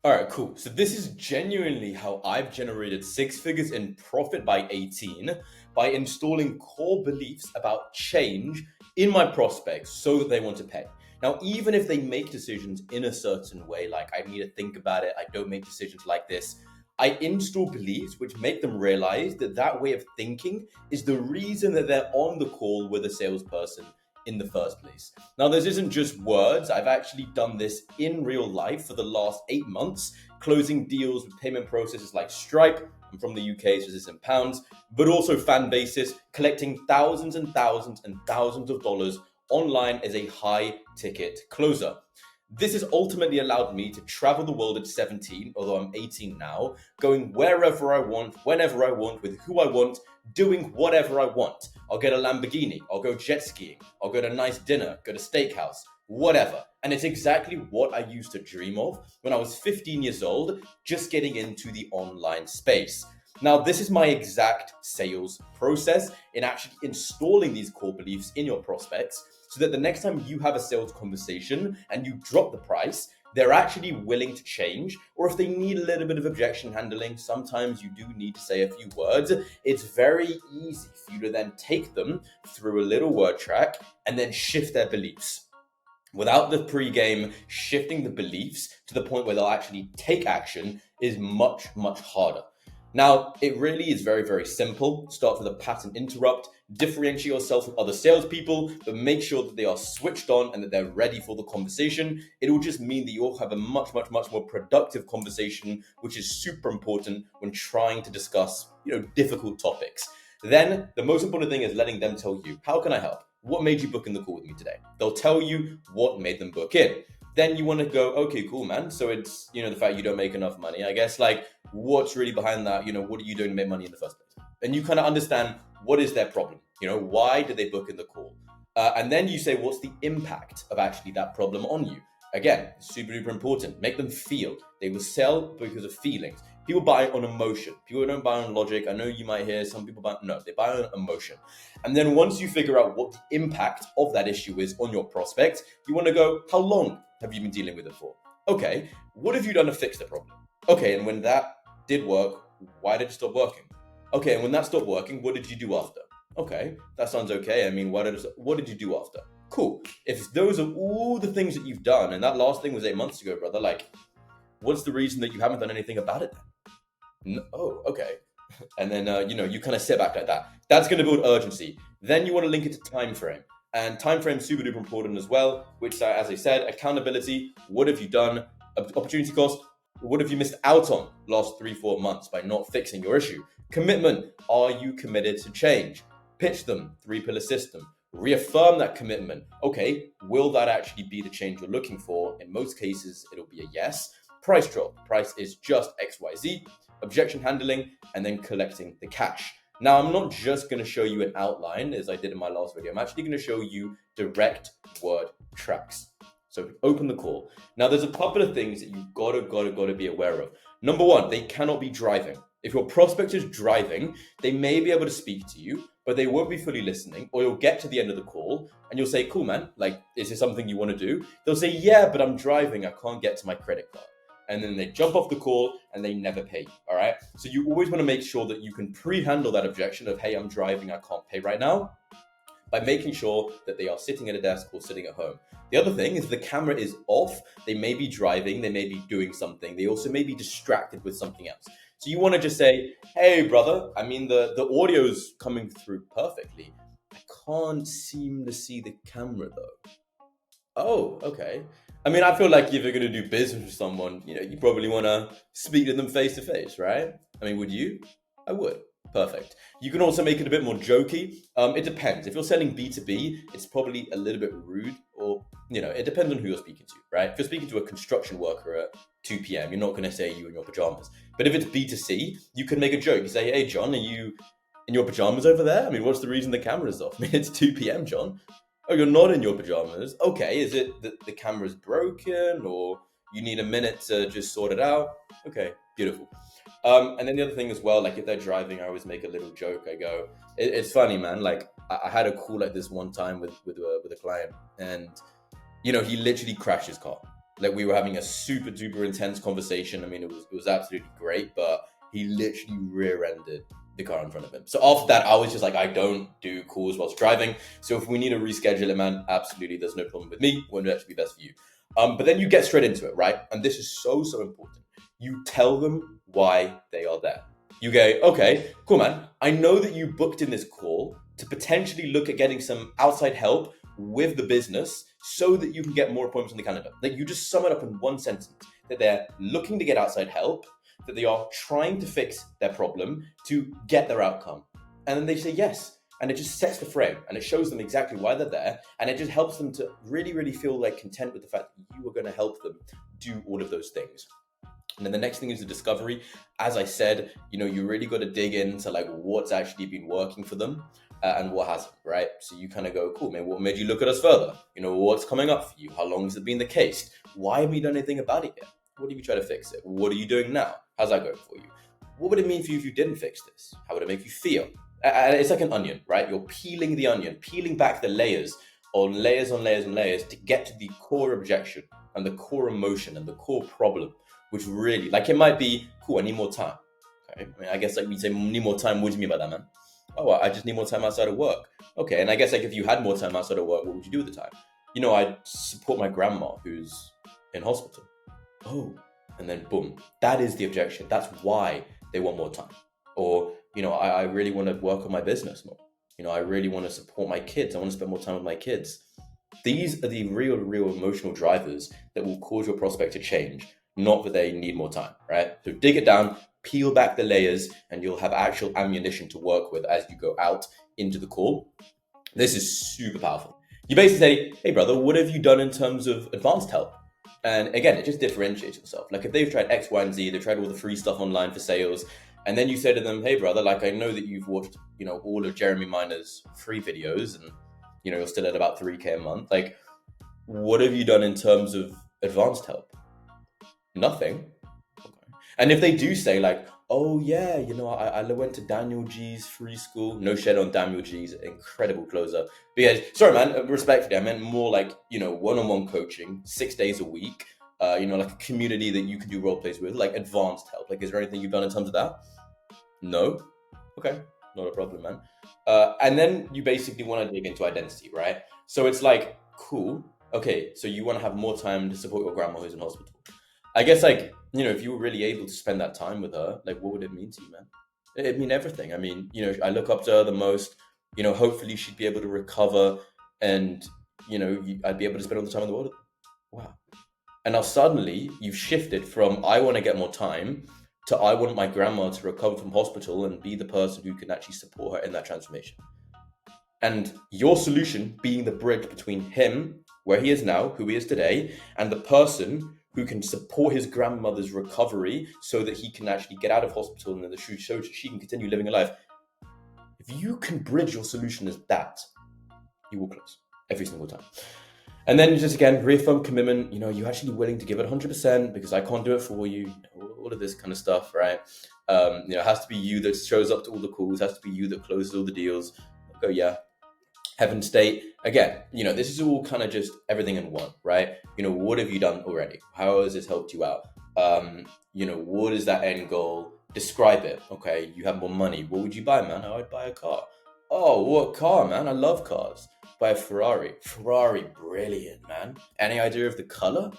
All right, cool. So this is genuinely how I've generated six figures in profit by 18 by installing core beliefs about change in my prospects so that they want to pay. Now, even if they make decisions in a certain way, like I need to think about it, I don't make decisions like this, I install beliefs which make them realize that that way of thinking is the reason that they're on the call with a salesperson in the first place. Now, this isn't just words. I've actually done this in real life for the last 8 months, closing deals with payment processors like Stripe. I'm from the UK, so this is in pounds, but also fan bases, collecting thousands and thousands and thousands of dollars online as a high ticket closer. This has ultimately allowed me to travel the world at 17, although I'm 18 now, going wherever I want, whenever I want, with who I want, doing whatever I want. I'll get a Lamborghini, I'll go jet skiing, I'll go to a nice dinner, go to steakhouse, whatever. And it's exactly what I used to dream of when I was 15 years old, just getting into the online space. Now, this is my exact sales process in actually installing these core beliefs in your prospects so that the next time you have a sales conversation and you drop the price, they're actually willing to change. Or if they need a little bit of objection handling, sometimes you do need to say a few words. It's very easy for you to then take them through a little word track and then shift their beliefs. Without the pre-game, shifting the beliefs to the point where they'll actually take action is much, much harder. Now, it really is very, very simple. Start with a pattern interrupt, differentiate yourself from other salespeople, but make sure that they are switched on and that they're ready for the conversation. It will just mean that you'll have a much, much, much more productive conversation, which is super important when trying to discuss, difficult topics. Then the most important thing is letting them tell you, how can I help? What made you book in the call with me today? They'll tell you what made them book in. Then you want to go, okay, cool, man. So it's, the fact you don't make enough money. I guess, like, what's really behind that? What are you doing to make money in the first place? And you kind of understand what is their problem. Why did they book in the call? And then you say, what's the impact of actually that problem on you? Again, super duper important. Make them feel. They will sell because of feelings. People buy on emotion. People don't buy on logic. I know you might hear some people buy, no, they buy on emotion. And then once you figure out what the impact of that issue is on your prospect, you want to go, how long have you been dealing with it for? Okay, what have you done to fix the problem? Okay, and when that did work, why did it stop working? Okay, and when that stopped working, what did you do after? Okay, that sounds okay. I mean, what did you do after? Cool. If those are all the things that you've done, and that last thing was 8 months ago, brother, like, what's the reason that you haven't done anything about it then? No, oh, okay. And then, you kind of sit back like that. That's going to build urgency. Then you want to link it to time frame. And time frame is super duper important as well, which, as I said, accountability. What have you done? Opportunity cost. What have you missed out on last 3-4 months by not fixing your issue? Commitment. Are you committed to change? Pitch them. 3-pillar system. Reaffirm that commitment. Okay, will that actually be the change you're looking for? In most cases, it'll be a yes. Price drop. Price is just XYZ. Objection handling, and then collecting the cash. Now, I'm not just going to show you an outline as I did in my last video. I'm actually going to show you direct word tracks. So open the call. Now, there's a couple of things that you've got to be aware of. Number one, they cannot be driving. If your prospect is driving, they may be able to speak to you, but they won't be fully listening, or you'll get to the end of the call and you'll say, cool, man, like, is this something you want to do? They'll say, yeah, but I'm driving. I can't get to my credit card. And then they jump off the call and they never pay you, all right? So you always want to make sure that you can pre-handle that objection of, hey, I'm driving, I can't pay right now, by making sure that they are sitting at a desk or sitting at home. The other thing is the camera is off. They may be driving, they may be doing something. They also may be distracted with something else. So you want to just say, hey, brother, I mean, the audio's coming through perfectly. I can't seem to see the camera though. Oh, okay. I mean, I feel like if you're going to do business with someone, you probably want to speak to them face to face, right? I mean, would you? I would. Perfect. You can also make it a bit more jokey. It depends. If you're selling B2B, it's probably a little bit rude, or, it depends on who you're speaking to, right? If you're speaking to a construction worker at 2 p.m., you're not going to say you in your pajamas. But if it's B2C, you can make a joke. You say, hey, John, are you in your pajamas over there? I mean, what's the reason the camera's off? I mean, it's 2 p.m., John. Oh, you're not in your pajamas. Okay, is it that the camera's broken, or you need a minute to just sort it out? Okay, beautiful. And then the other thing as well, like if they're driving, I always make a little joke. I go, it's funny, man. Like I had a call like this one time with a client, and he literally crashed his car. Like we were having a super duper intense conversation. I mean, it was absolutely great, but he literally rear-ended the car in front of him. So after that, I was just like, I don't do calls whilst driving. So if we need to reschedule it, man, absolutely, there's no problem with me. When would actually be best for you? But then you get straight into it, right? And this is so important. You tell them why they are there. You go, okay, cool, man. I know that you booked in this call to potentially look at getting some outside help with the business so that you can get more appointments on the calendar. Like you just sum it up in one sentence, that they're looking to get outside help, that they are trying to fix their problem to get their outcome. And then they say yes. And it just sets the frame and it shows them exactly why they're there. And it just helps them to really, really feel like content with the fact that you are going to help them do all of those things. And then the next thing is the discovery. As I said, you really got to dig into like what's actually been working for them and what hasn't, right? So you kind of go, cool, man, what made you look at us further? What's coming up for you? How long has it been the case? Why have you done anything about it yet? What have you tried to fix it? What are you doing now? How's that going for you? What would it mean for you if you didn't fix this? How would it make you feel? And it's like an onion, right? You're peeling the onion, peeling back the layers on layers on layers on layers to get to the core objection and the core emotion and the core problem, which really, like it might be, cool, I need more time. Okay, I mean, I guess like we say, need more time, what do you mean by that, man? Oh, I just need more time outside of work. Okay, and I guess like if you had more time outside of work, what would you do with the time? I'd support my grandma who's in hospital. Oh, and then boom, that is the objection. That's why they want more time. Or, I really want to work on my business more. I really want to support my kids. I want to spend more time with my kids. These are the real emotional drivers that will cause your prospect to change, not that they need more time, right? So dig it down, peel back the layers, and you'll have actual ammunition to work with as you go out into the call. This is super powerful. You basically say, hey brother, what have you done in terms of advanced help? And again, it just differentiates yourself. Like if they've tried X, Y, and Z, they've tried all the free stuff online for sales, and then you say to them, hey brother, like I know that you've watched, all of Jeremy Miner's free videos and, you're still at about 3K a month. Like, what have you done in terms of advanced help? Nothing. Okay. And if they do say like, oh yeah, I went to Daniel G's free school. No shade on Daniel G's, incredible closer. But yeah, sorry man, respectfully, I meant more like, one-on-one coaching, 6 days a week, like a community that you can do role plays with, like advanced help. Like, is there anything you've done in terms of that? No? Okay, not a problem, man. And then you basically want to dig into identity, right? So it's like, cool, okay, so you want to have more time to support your grandma who's in hospital. I guess like, if you were really able to spend that time with her, like what would it mean to you, man? It'd mean everything. I mean, I look up to her the most, hopefully she'd be able to recover and, I'd be able to spend all the time in the world. Wow. And now suddenly you've shifted from, I want to get more time to, I want my grandma to recover from hospital and be the person who can actually support her in that transformation. And your solution being the bridge between him, where he is now, who he is today, and the person who can support his grandmother's recovery so that he can actually get out of hospital and then so she can continue living a life. If you can bridge your solution as that, you will close every single time. And then just again, reaffirm commitment. You're actually willing to give it 100% because I can't do it for you. All of this kind of stuff, right? It has to be you that shows up to all the calls. It has to be you that closes all the deals. Go, yeah. Heaven state. Again, this is all kind of just everything in one, right? What have you done already? How has this helped you out? What is that end goal? Describe it. Okay, you have more money. What would you buy, man? Oh, I'd buy a car. Oh, what car, man? I love cars. Buy a Ferrari. Ferrari, brilliant, man. Any idea of the color?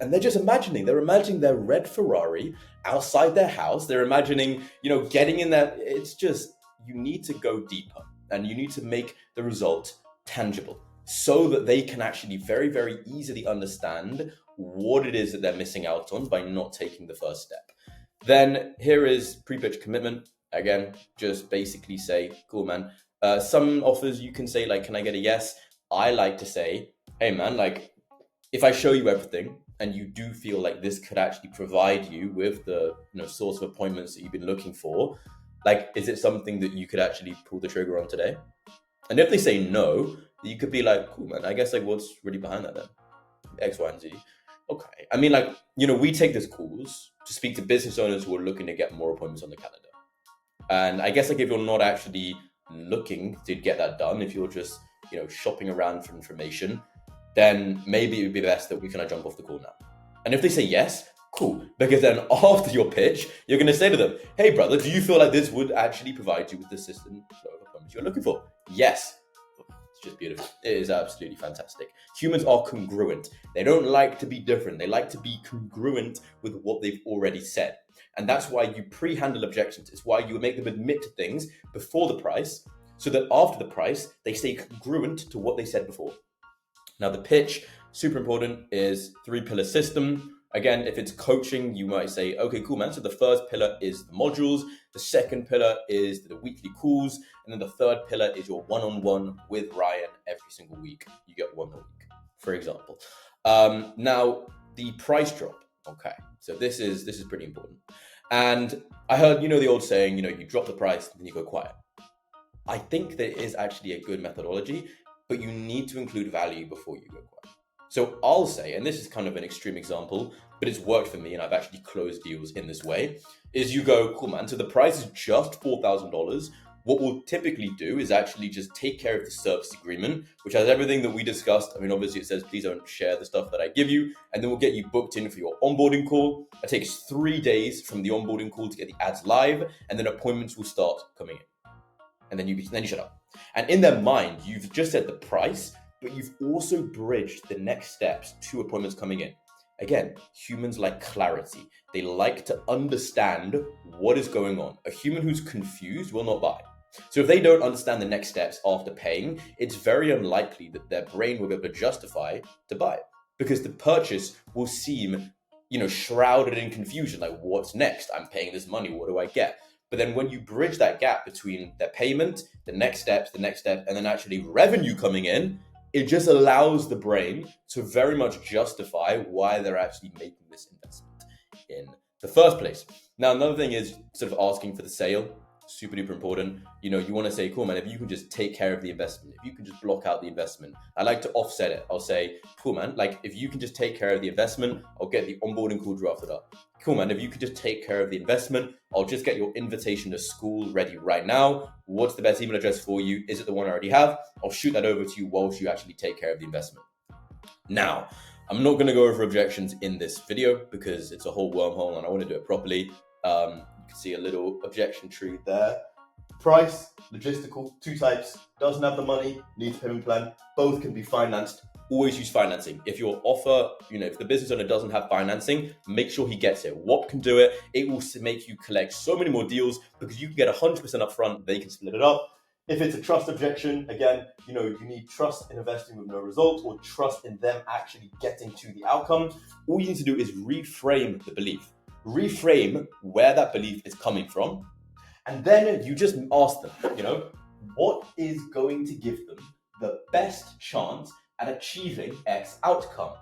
And they're just imagining. They're imagining their red Ferrari outside their house. They're imagining, getting in there. It's just, you need to go deeper and you need to make the result tangible so that they can actually very, very easily understand what it is that they're missing out on by not taking the first step. Then here is pre-pitch commitment. Again, just basically say, cool, man. Some offers you can say like, can I get a yes? I like to say, hey man, like if I show you everything and you do feel like this could actually provide you with the source of appointments that you've been looking for, like, is it something that you could actually pull the trigger on today? And if they say no, you could be like, cool, man, I guess like what's really behind that then? X, Y, and Z. Okay. I mean, like, we take these calls to speak to business owners who are looking to get more appointments on the calendar. And I guess like if you're not actually looking to get that done, if you're just, shopping around for information, then maybe it would be best that we kind of jump off the call now. And if they say yes, cool. Because then after your pitch, you're going to say to them, hey, brother, do you feel like this would actually provide you with the system flow of appointments you're looking for? Yes. It's just beautiful. It is absolutely fantastic. Humans are congruent. They don't like to be different. They like to be congruent with what they've already said. And that's why you pre-handle objections. It's why you make them admit to things before the price, so that after the price, they stay congruent to what they said before. Now, the pitch, super important, is 3-pillar system. Again, if it's coaching, you might say, okay, cool, man. So the first pillar is the modules. The second pillar is the weekly calls. And then the third pillar is your one-on-one with Ryan every single week. You get one a week, for example. Now, the price drop. Okay, so this is pretty important. And I heard, the old saying, you drop the price and then you go quiet. I think that is actually a good methodology, but you need to include value before you go quiet. So I'll say, and this is kind of an extreme example, but it's worked for me and I've actually closed deals in this way, is you go, cool, man, so the price is just $4,000. What we'll typically do is actually just take care of the service agreement, which has everything that we discussed. I mean, obviously it says, please don't share the stuff that I give you. And then we'll get you booked in for your onboarding call. It takes 3 days from the onboarding call to get the ads live. And then appointments will start coming in. And then you shut up. And in their mind, you've just said the price, but you've also bridged the next steps to appointments coming in. Again, humans like clarity. They like to understand what is going on. A human who's confused will not buy. So if they don't understand the next steps after paying, it's very unlikely that their brain will be able to justify to buy it, because the purchase will seem, shrouded in confusion. Like, what's next? I'm paying this money. What do I get? But then when you bridge that gap between their payment, the next step, and then actually revenue coming in, it just allows the brain to very much justify why they're actually making this investment in the first place. Now, another thing is sort of asking for the sale. Super duper important. You want to say, cool, man, if you can just take care of the investment, if you can just block out the investment, I like to offset it. I'll say, cool, man, like if you can just take care of the investment, I'll get the onboarding call drafted up. Cool, man, if you could just take care of the investment, I'll just get your invitation to school ready right now. What's the best email address for you? Is it the one I already have? I'll shoot that over to you whilst you actually take care of the investment. Now, I'm not going to go over objections in this video because it's a whole wormhole and I want to do it properly. You can see a little objection tree there. Price, logistical, 2 types, doesn't have the money, needs a payment plan, both can be financed. Always use financing. If your offer, if the business owner doesn't have financing, make sure he gets it. WAP can do it. It will make you collect so many more deals because you can get 100% upfront, they can split it up. If it's a trust objection, again, you need trust in investing with no result or trust in them actually getting to the outcome. All you need to do is reframe the belief. Reframe where that belief is coming from. And then you just ask them, what is going to give them the best chance at achieving X outcome?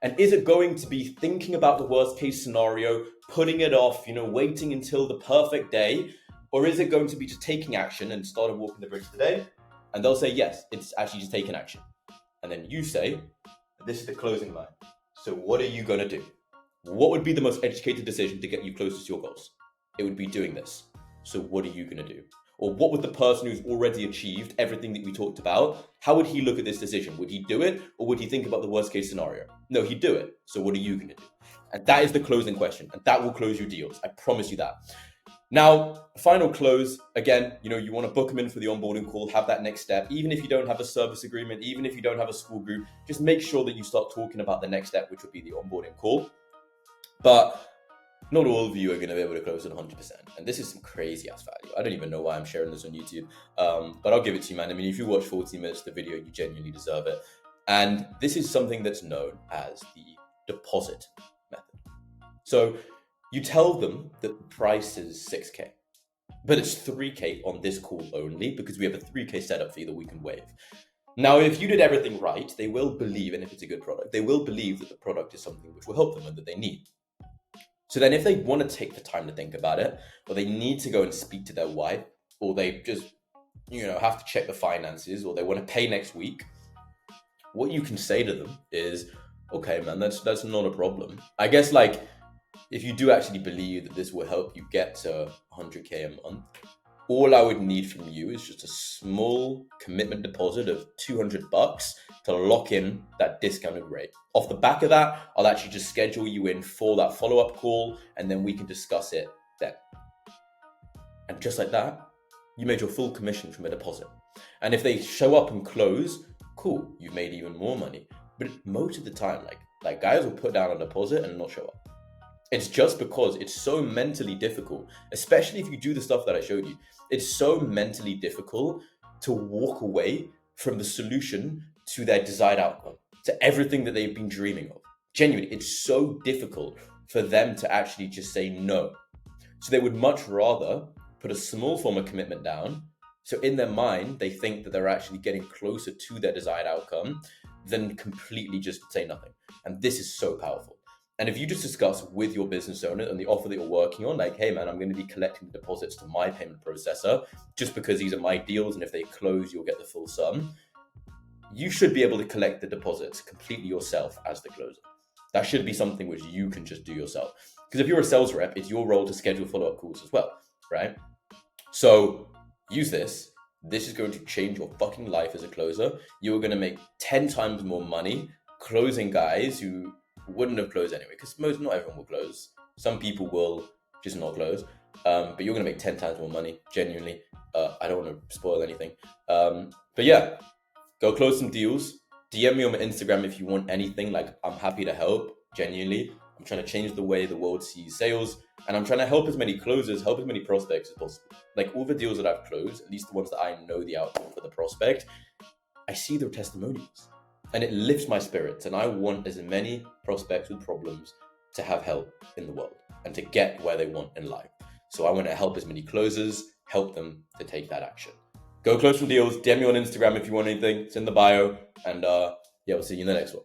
And is it going to be thinking about the worst case scenario, putting it off, waiting until the perfect day? Or is it going to be just taking action and starting walking the bridge today? And they'll say, yes, it's actually just taking action. And then you say, this is the closing line. So what are you going to do? What would be the most educated decision to get you closest to your goals? It would be doing this. So what are you going to do? Or what would the person who's already achieved everything that we talked about, how would he look at this decision? Would he do it? Or would he think about the worst case scenario? No, he'd do it. So what are you going to do? And that is the closing question. And that will close your deals. I promise you that. Now, final close, again, you want to book them in for the onboarding call, have that next step. Even if you don't have a service agreement, even if you don't have a school group, just make sure that you start talking about the next step, which would be the onboarding call. But not all of you are going to be able to close at 100%. And this is some crazy ass value. I don't even know why I'm sharing this on YouTube. But I'll give it to you, man. I mean, if you watch 40 minutes of the video, you genuinely deserve it. And this is something that's known as the deposit method. So you tell them that the price is 6K, but it's 3K on this call only because we have a 3K setup fee that we can waive. Now, if you did everything right, they will believe, and if it's a good product, they will believe that the product is something which will help them and that they need. So then if they want to take the time to think about it, or they need to go and speak to their wife, or they just, have to check the finances, or they want to pay next week, what you can say to them is, okay, man, that's not a problem. I guess, if you do actually believe that this will help you get to 100K a month, All I would need from you is just a small commitment deposit of $200 to lock in that discounted rate. Off the back of that, I'll actually just schedule you in for that follow-up call, and then we can discuss it then. And just like that, you made your full commission from a deposit. And if they show up and close, cool, you've made even more money. But most of the time, like guys will put down a deposit and not show up. It's just because it's so mentally difficult, especially if you do the stuff that I showed you. It's so mentally difficult to walk away from the solution to their desired outcome, to everything that they've been dreaming of. Genuinely, it's so difficult for them to actually just say no. So they would much rather put a small form of commitment down. So in their mind, they think that they're actually getting closer to their desired outcome than completely just say nothing. And this is so powerful. And if you just discuss with your business owner and the offer that you're working on, like, hey man, I'm going to be collecting the deposits to my payment processor just because these are my deals, and if they close, you'll get the full sum. You should be able to collect the deposits completely yourself as the closer. That should be something which you can just do yourself. Because if you're a sales rep, it's your role to schedule follow-up calls as well, right? So use this. This is going to change your fucking life as a closer. You're going to make 10 times more money closing guys who wouldn't have closed anyway, because not everyone will close. Some people will just not close, but you're gonna make 10 times more money, genuinely. I don't want to spoil anything, but yeah, go close some deals. DM me on my Instagram if you want anything. Like, I'm happy to help, genuinely. I'm trying to change the way the world sees sales, and I'm trying to help as many closers, help as many prospects as possible. Like, all the deals that I've closed, at least the ones that I know the outcome for the prospect, I see their testimonials. And it lifts my spirits, and I want as many prospects with problems to have help in the world and to get where they want in life. So I want to help as many closers, help them to take that action. Go close some deals. DM me on Instagram if you want anything. It's in the bio. And yeah, we'll see you in the next one.